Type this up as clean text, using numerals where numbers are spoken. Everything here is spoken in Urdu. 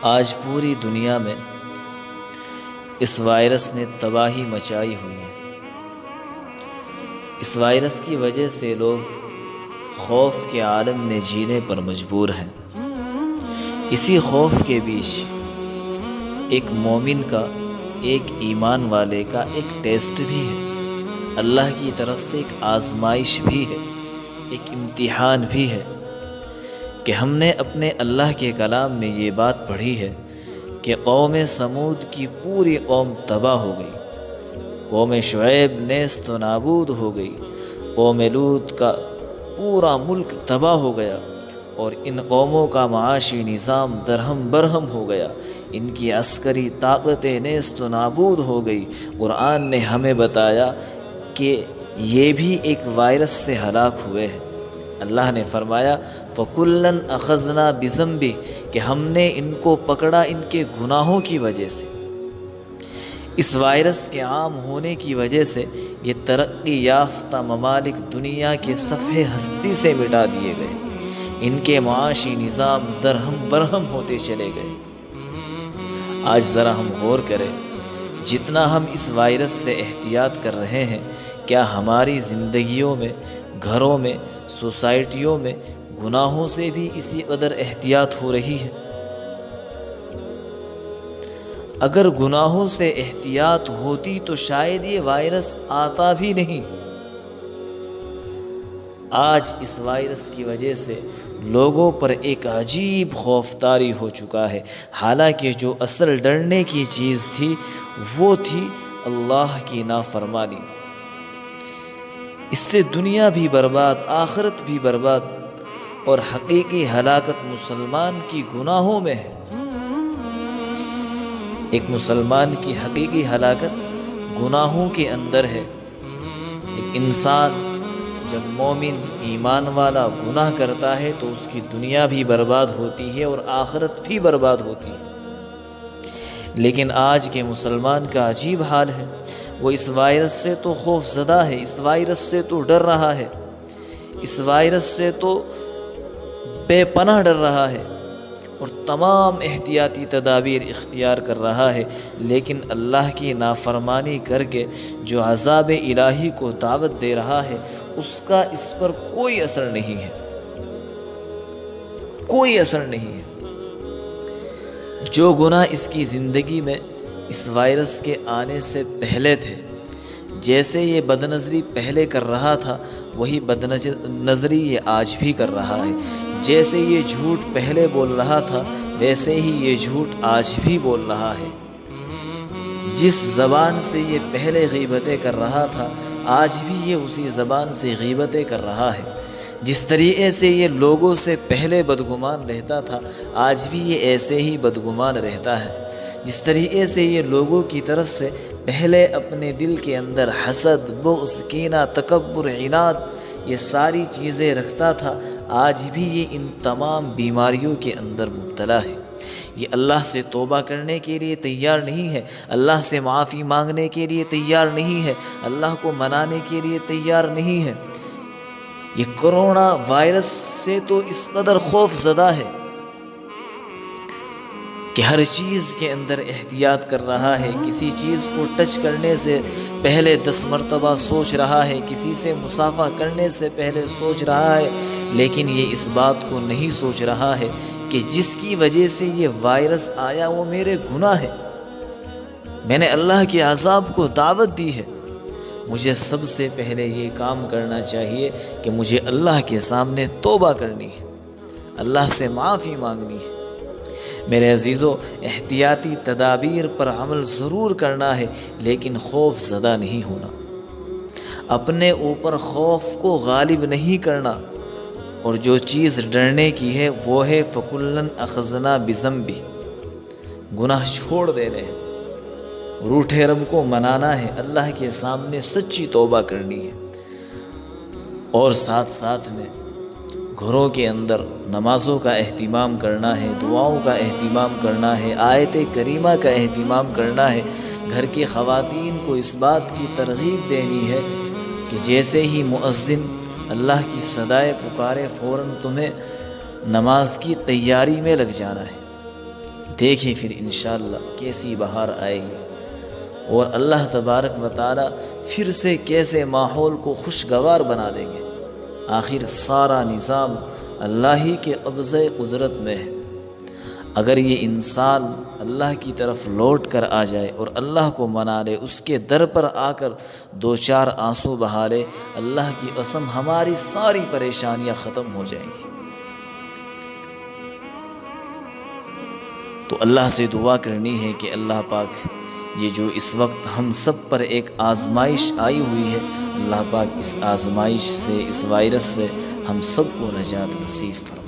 آج پوری دنیا میں اس وائرس نے تباہی مچائی ہوئی ہے۔ اس وائرس کی وجہ سے لوگ خوف کے عالم میں جینے پر مجبور ہیں۔ اسی خوف کے بیچ ایک مومن کا، ایک ایمان والے کا ایک ٹیسٹ بھی ہے، اللہ کی طرف سے ایک آزمائش بھی ہے، ایک امتحان بھی ہے کہ ہم نے اپنے اللہ کے کلام میں یہ بات پڑھی ہے کہ قوم سمود کی پوری قوم تباہ ہو گئی، قوم شعیب نیست و نابود ہو گئی، قوم لوط کا پورا ملک تباہ ہو گیا، اور ان قوموں کا معاشی نظام درہم برہم ہو گیا، ان کی عسکری طاقتیں نیست و نابود ہو گئی۔ قرآن نے ہمیں بتایا کہ یہ بھی ایک وائرس سے ہلاک ہوئے ہیں۔ اللہ نے فرمایا فَكُلًّا أَخَذْنَا بِذَنبِهِ کہ ہم نے ان کو پکڑا ان کے گناہوں کی وجہ سے۔ اس وائرس کے عام ہونے کی وجہ سے یہ ترقی یافتہ ممالک دنیا کے صفحے ہستی سے مٹا دیے گئے، ان کے معاشی نظام درہم برہم ہوتے چلے گئے۔ آج ذرا ہم غور کریں، جتنا ہم اس وائرس سے احتیاط کر رہے ہیں، کیا ہماری زندگیوں میں، گھروں میں، سوسائٹیوں میں گناہوں سے بھی اسی قدر احتیاط ہو رہی ہے؟ اگر گناہوں سے احتیاط ہوتی تو شاید یہ وائرس آتا بھی نہیں۔ آج اس وائرس کی وجہ سے لوگوں پر ایک عجیب خوف طاری ہو چکا ہے، حالانکہ جو اصل ڈرنے کی چیز تھی وہ تھی اللہ کی نافرمانی۔ اس سے دنیا بھی برباد، آخرت بھی برباد، اور حقیقی ہلاکت مسلمان کی گناہوں میں ہے۔ ایک مسلمان کی حقیقی ہلاکت گناہوں کے اندر ہے۔ ایک انسان جب مومن ایمان والا گناہ کرتا ہے تو اس کی دنیا بھی برباد ہوتی ہے اور آخرت بھی برباد ہوتی ہے۔ لیکن آج کے مسلمان کا عجیب حال ہے، وہ اس وائرس سے تو خوف زدہ ہے، اس وائرس سے تو ڈر رہا ہے، اس وائرس سے تو بے پناہ ڈر رہا ہے اور تمام احتیاطی تدابیر اختیار کر رہا ہے، لیکن اللہ کی نافرمانی کر کے جو عذاب الہی کو دعوت دے رہا ہے اس کا اس پر کوئی اثر نہیں ہے، کوئی اثر نہیں ہے۔ جو گناہ اس کی زندگی میں اس وائرس کے آنے سے پہلے تھے، جیسے یہ بد نظری پہلے کر رہا تھا وہی بد نظری یہ آج بھی کر رہا ہے، جیسے یہ جھوٹ پہلے بول رہا تھا ویسے ہی یہ جھوٹ آج بھی بول رہا ہے۔ جس زبان سے یہ پہلے غیبتیں کر رہا تھا آج بھی یہ اسی زبان سے غیبتیں کر رہا ہے۔ جس طریقے سے یہ لوگوں سے پہلے بدگمان رہتا تھا آج بھی یہ ایسے ہی بدگمان رہتا ہے۔ جس طریقے سے یہ لوگوں کی طرف سے پہلے اپنے دل کے اندر حسد، بغض، کینہ، تکبر، عناد یہ ساری چیزیں رکھتا تھا آج بھی یہ ان تمام بیماریوں کے اندر مبتلا ہے۔ یہ اللہ سے توبہ کرنے کے لیے تیار نہیں ہے، اللہ سے معافی مانگنے کے لیے تیار نہیں ہے، اللہ کو منانے کے لیے تیار نہیں ہے۔ یہ کرونا وائرس سے تو اس قدر خوف زدہ ہے کہ ہر چیز کے اندر احتیاط کر رہا ہے، کسی چیز کو ٹچ کرنے سے پہلے 10 مرتبہ سوچ رہا ہے، کسی سے مصافحہ کرنے سے پہلے سوچ رہا ہے، لیکن یہ اس بات کو نہیں سوچ رہا ہے کہ جس کی وجہ سے یہ وائرس آیا وہ میرے گناہ ہے، میں نے اللہ کے عذاب کو دعوت دی ہے۔ مجھے سب سے پہلے یہ کام کرنا چاہیے کہ مجھے اللہ کے سامنے توبہ کرنی ہے، اللہ سے معافی مانگنی ہے۔ میرے عزیزو، احتیاطی تدابیر پر عمل ضرور کرنا ہے لیکن خوف زدہ نہیں ہونا، اپنے اوپر خوف کو غالب نہیں کرنا، اور جو چیز ڈرنے کی ہے وہ ہے فَكُلًّا أَخَذْنَا بِذَنبِهِ، گناہ چھوڑ دینے ہیں، روٹھے رب کو منانا ہے، اللہ کے سامنے سچی توبہ کرنی ہے، اور ساتھ ساتھ میں گھروں کے اندر نمازوں کا اہتمام کرنا ہے، دعاؤں کا اہتمام کرنا ہے، آیت کریمہ کا اہتمام کرنا ہے۔ گھر کی خواتین کو اس بات کی ترغیب دینی ہے کہ جیسے ہی مؤذن اللہ کی صدائے پکارے فوراً تمہیں نماز کی تیاری میں لگ جانا ہے، دیکھیں پھر انشاءاللہ کیسی بہار آئے گی، اور اللہ تبارک و تعالی پھر سے کیسے ماحول کو خوشگوار بنا دیں گے۔ آخر سارا نظام اللہ ہی کے قبضہ قدرت میں ہے۔ اگر یہ انسان اللہ کی طرف لوٹ کر آ جائے اور اللہ کو منا لے، اس کے در پر آ کر دو چار آنسو بہا لے، اللہ کی قسم ہماری ساری پریشانیاں ختم ہو جائیں گی۔ تو اللہ سے دعا کرنی ہے کہ اللہ پاک یہ جو اس وقت ہم سب پر ایک آزمائش آئی ہوئی ہے، اللہ پاک اس آزمائش سے، اس وائرس سے ہم سب کو نجات نصیب فرمائے۔